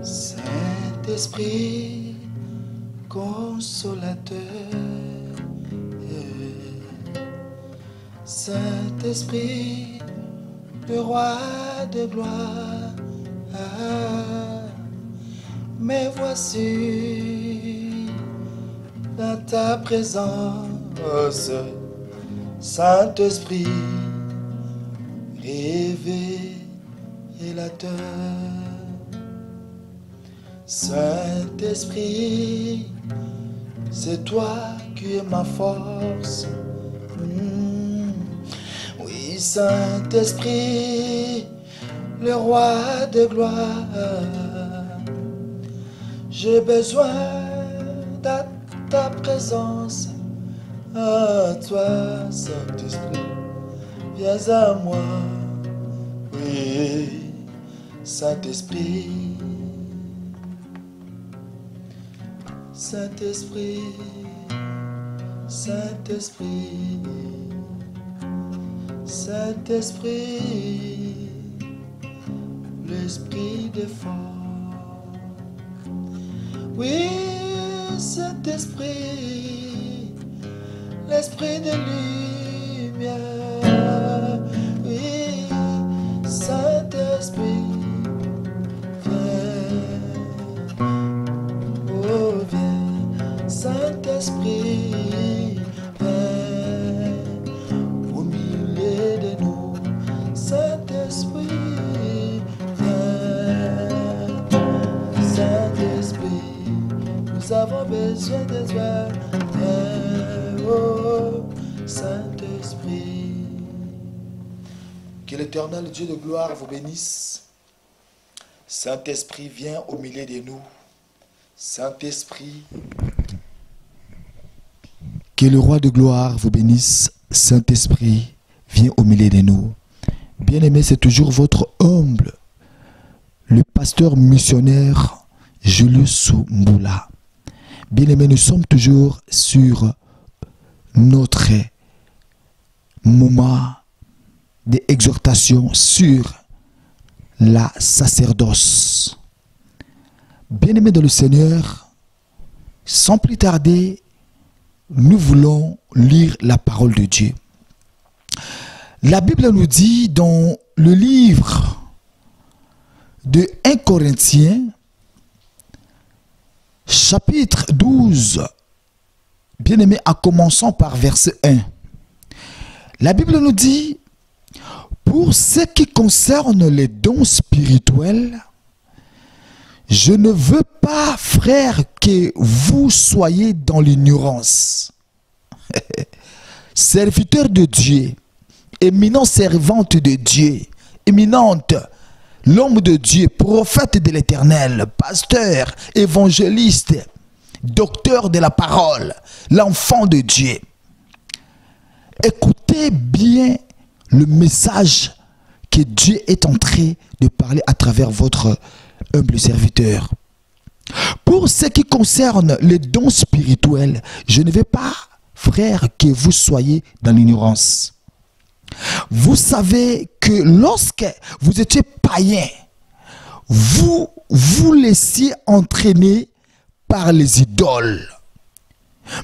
Saint-Esprit, consolateur, Saint-Esprit, le roi de gloire, me voici dans ta présence, Saint-Esprit, révélateur. Saint-Esprit, c'est toi qui es ma force. Oui, Saint-Esprit, le roi de gloire, j'ai besoin de ta présence. À toi, Saint-Esprit, viens à moi. Oui, Saint-Esprit, Saint-Esprit, Saint-Esprit, Saint-Esprit, l'Esprit de force. Oui, Saint-Esprit, l'Esprit de lumière. Oui, Saint-Esprit, Saint-Esprit, viens au milieu de nous. Saint-Esprit, viens. Saint-Esprit, nous avons besoin de toi. Viens, oh, Saint-Esprit. Que l'Éternel Dieu de gloire vous bénisse. Saint-Esprit, viens au milieu de nous. Saint-Esprit, que le roi de gloire vous bénisse. Saint-Esprit, viens au milieu de nous. Bien-aimé, c'est toujours votre humble, le pasteur missionnaire Julius Mboula. Bien-aimé, nous sommes toujours sur notre moment d'exhortation sur la sacerdoce. Bien-aimé dans le Seigneur, sans plus tarder, nous voulons lire la parole de Dieu. La Bible nous dit dans le livre de 1 Corinthiens, chapitre 12, bien-aimé, en commençant par verset 1. La Bible nous dit, pour ce qui concerne les dons spirituels, je ne veux pas, frères, que vous soyez dans l'ignorance. Serviteur de Dieu, éminente servante de Dieu, éminente, l'homme de Dieu, prophète de l'Éternel, pasteur, évangéliste, docteur de la parole, l'enfant de Dieu. Écoutez bien le message que Dieu est en train de parler à travers votre humble serviteur. Pour ce qui concerne les dons spirituels, je ne veux pas, frères, que vous soyez dans l'ignorance. Vous savez que lorsque vous étiez païen, vous vous laissiez entraîner par les idoles,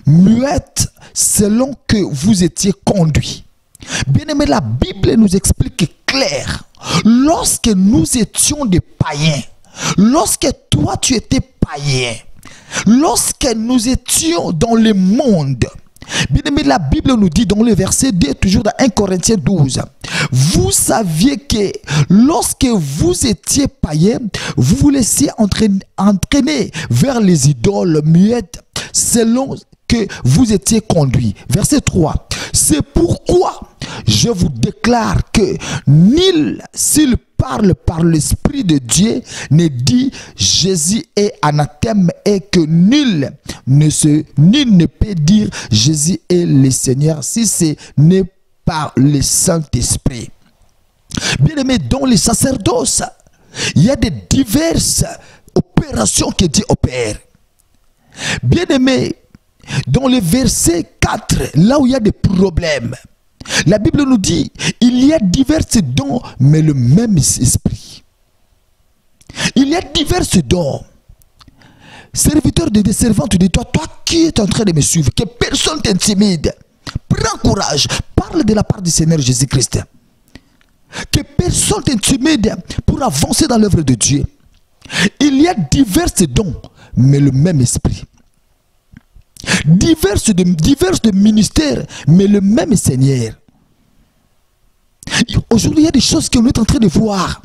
muettes selon que vous étiez conduits. Bien aimé, la Bible nous explique clair. Lorsque nous étions des païens, lorsque toi tu étais païen, lorsque nous étions dans le monde, bien aimé, la Bible nous dit dans le verset 2, toujours dans 1 Corinthiens 12, vous saviez que lorsque vous étiez païen, vous vous laissiez entraîner vers les idoles muettes selon que vous étiez conduits. Verset 3. C'est pourquoi je vous déclare que nul, s'il parle par l'Esprit de Dieu, ne dit Jésus est anathème, et que nul ne peut dire Jésus est le Seigneur si ce n'est par le Saint-Esprit. Bien aimé, dans les sacerdoces, il y a des diverses opérations que Dieu opère. Bien aimé, dans le verset 4, là où il y a des problèmes, la Bible nous dit, il y a divers dons, mais le même esprit. Il y a divers dons. Serviteur de Dieu, servante de toi, toi qui es en train de me suivre, que personne t'intimide. Prends courage, parle de la part du Seigneur Jésus-Christ. Que personne t'intimide pour avancer dans l'œuvre de Dieu. Il y a divers dons, mais le même esprit. Divers de ministères, mais le même Seigneur. Aujourd'hui, il y a des choses qu'on est en train de voir.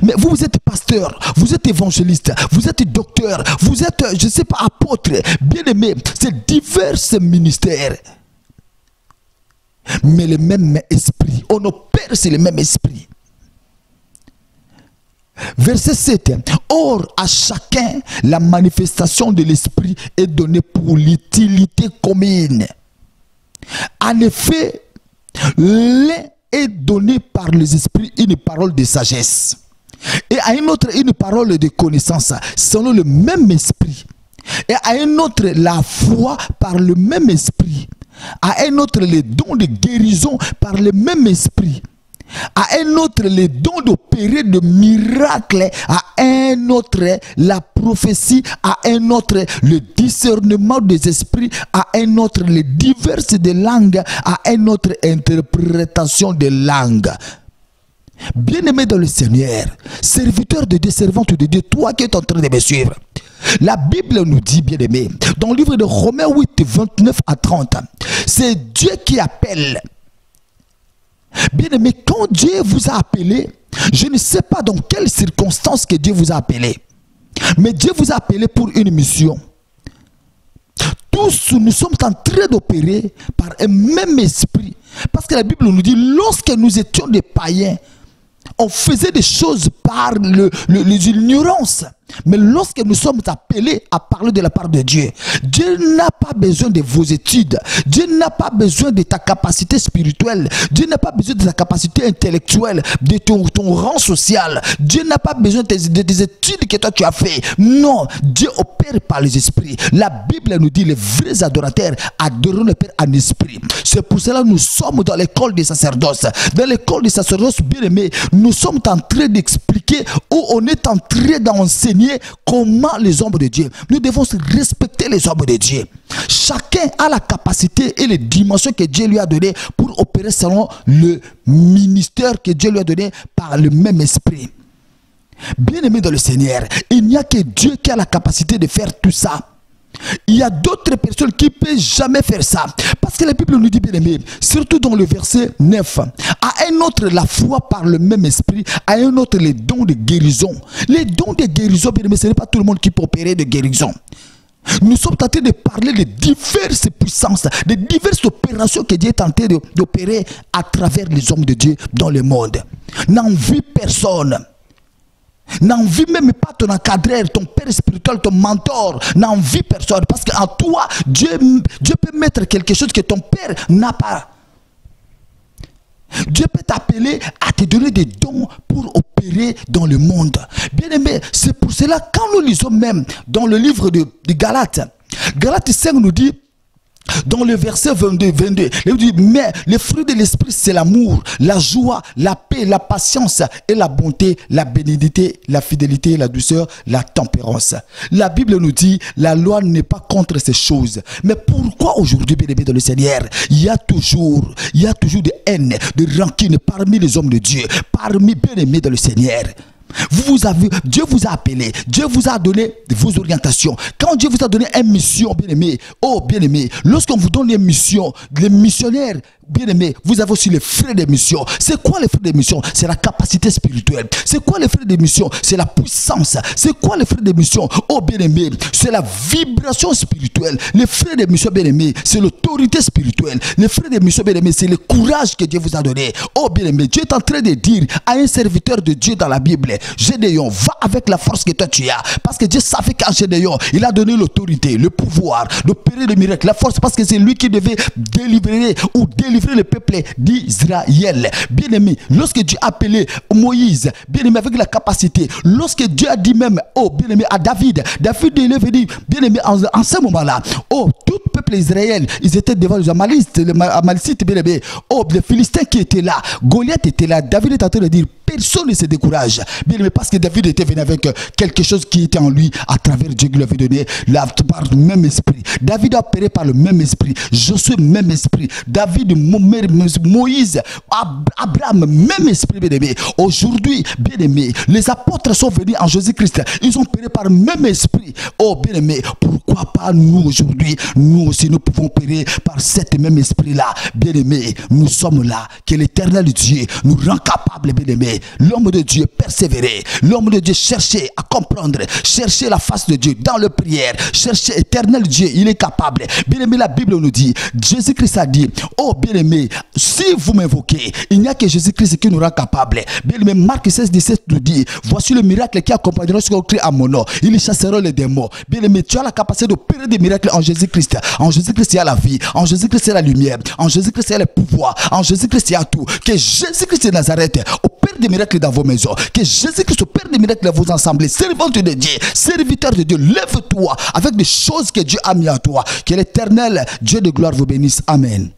Mais vous êtes pasteur, vous êtes évangéliste, vous êtes docteur, vous êtes, je ne sais pas, apôtre, bien-aimé. C'est divers ministères. Mais le même esprit. On opère, c'est le même esprit. Verset 7. Or, à chacun, la manifestation de l'esprit est donnée pour l'utilité commune. En effet, l'un est donné par les esprits une parole de sagesse. Et à un autre, une parole de connaissance, selon le même esprit. Et à un autre, la foi par le même esprit. À un autre, les dons de guérison par le même esprit. À un autre, les dons d'opérer de miracles. À un autre, la prophétie. À un autre, le discernement des esprits. À un autre, les diverses des langues. À un autre, interprétation des langues. Bien-aimé dans le Seigneur, serviteur de Dieu, servante de Dieu, toi qui es en train de me suivre, la Bible nous dit, bien-aimé, dans le livre de Romains 8, 29 à 30, c'est Dieu qui appelle. Bien-aimé, quand Dieu vous a appelé, je ne sais pas dans quelles circonstances que Dieu vous a appelé, mais Dieu vous a appelé pour une mission. Tous nous sommes en train d'opérer par un même esprit. Parce que la Bible nous dit, lorsque nous étions des païens, on faisait des choses par l'ignorance. Mais lorsque nous sommes appelés à parler de la part de Dieu, Dieu n'a pas besoin de vos études. Dieu n'a pas besoin de ta capacité spirituelle. Dieu n'a pas besoin de ta capacité intellectuelle, de ton rang social. Des études que toi tu as fait. Non, Dieu opère par les esprits. La Bible nous dit, les vrais adorateurs adoreront le Père en esprit. C'est pour cela que nous sommes dans l'école des sacerdoces. Dans l'école des sacerdoces, bien aimés, nous sommes en train d'expliquer, où on est en train d'enseigner comment les hommes de Dieu. Nous devons respecter les hommes de Dieu. Chacun a la capacité et les dimensions que Dieu lui a données pour opérer selon le ministère que Dieu lui a donné par le même esprit. Bien-aimé dans le Seigneur, il n'y a que Dieu qui a la capacité de faire tout ça. Il y a d'autres personnes qui ne peuvent jamais faire ça. Parce que la Bible nous dit, bien aimé, surtout dans le verset 9, à un autre la foi par le même esprit, à un autre les dons de guérison. Les dons de guérison, bien aimé, ce n'est pas tout le monde qui peut opérer de guérison. Nous sommes tentés de parler de diverses puissances, de diverses opérations que Dieu est tenté d'opérer à travers les hommes de Dieu dans le monde. N'envie personne. N'envie même pas ton encadreur, ton père spirituel, ton mentor. N'envie personne. Parce qu'en toi, Dieu peut mettre quelque chose que ton père n'a pas. Dieu peut t'appeler à te donner des dons pour opérer dans le monde. Bien aimé, c'est pour cela, quand nous lisons même dans le livre de Galates, Galates 5 nous dit, dans le verset 22, il dit, mais le fruit de l'esprit, c'est l'amour, la joie, la paix, la patience et la bonté, la bénignité, la fidélité, la douceur, la tempérance. La Bible nous dit, la loi n'est pas contre ces choses. Mais pourquoi aujourd'hui, bien aimé dans le Seigneur, il y a toujours de haine, de rancune parmi les hommes de Dieu, parmi bien aimés dans le Seigneur. Dieu vous a appelé, Dieu vous a donné vos orientations. Quand Dieu vous a donné une mission, bien aimé, oh bien aimé, lorsqu'on vous donne une mission, les missionnaires, bien aimé, vous avez aussi les frais de mission. C'est quoi les frais de mission? C'est la capacité spirituelle. C'est quoi les frais de mission? C'est la puissance. C'est quoi les frais de mission? Oh bien aimé, c'est la vibration spirituelle. Les frais de mission, bien aimé, c'est l'autorité spirituelle. Les frais de mission, bien aimé, c'est le courage que Dieu vous a donné. Oh bien aimé, Dieu est en train de dire à un serviteur de Dieu dans la Bible, Gédéon, va avec la force que toi tu as. Parce que Dieu savait qu'en Gédéon, il a donné l'autorité, le pouvoir d'opérer le miracle, la force, parce que c'est lui qui devait délivrer le peuple d'Israël. Bien aimé, lorsque Dieu a appelé Moïse, bien aimé, avec la capacité, lorsque Dieu a dit même, oh bien aimé, à David il est venu, bien aimé, en ce moment-là, oh tout le peuple d'Israël, ils étaient devant les Amalicites, bien aimé, oh les Philistins qui étaient là, Goliath était là, David est en train de dire, personne ne se décourage. Bien aimé, parce que David était venu avec quelque chose qui était en lui à travers Dieu qui lui avait donné, par le même esprit. David a opéré par le même esprit. Josué, même esprit. David, Moïse, Abraham, même esprit, bien aimé. Aujourd'hui, bien aimé, les apôtres sont venus en Jésus-Christ. Ils ont opéré par le même esprit. Oh, bien aimé, pourquoi pas nous aujourd'hui? Nous aussi, nous pouvons opérer par cet même esprit-là. Bien aimé, nous sommes là. Que l'éternel Dieu nous rend capable, bien aimé. L'homme de Dieu persévérer. L'homme de Dieu chercher à comprendre. Chercher la face de Dieu dans le prière. Chercher éternel Dieu, il est capable. Bien aimé, la Bible nous dit, Jésus-Christ a dit, oh bien aimé, si vous m'invoquez, il n'y a que Jésus-Christ qui nous rend capable. Bien aimé, Marc 16, 17 nous dit, voici le miracle qui accompagnera ceux qui crient à mon nom. Ils chasseront les démons. Bien aimé, tu as la capacité d'opérer des miracles en Jésus-Christ. En Jésus-Christ, il y a la vie. En Jésus-Christ, il y a la lumière. En Jésus-Christ, il y a le pouvoir. En Jésus-Christ, il y a tout. Que Jésus-Christ de Nazareth opère des miracles dans vos maisons. Que Jésus-Christ opère des miracles dans vos assemblées. Servante de Dieu, serviteur de Dieu, lève-toi avec des choses que Dieu a mis à toi. Que l'éternel Dieu de gloire vous bénisse. Amen.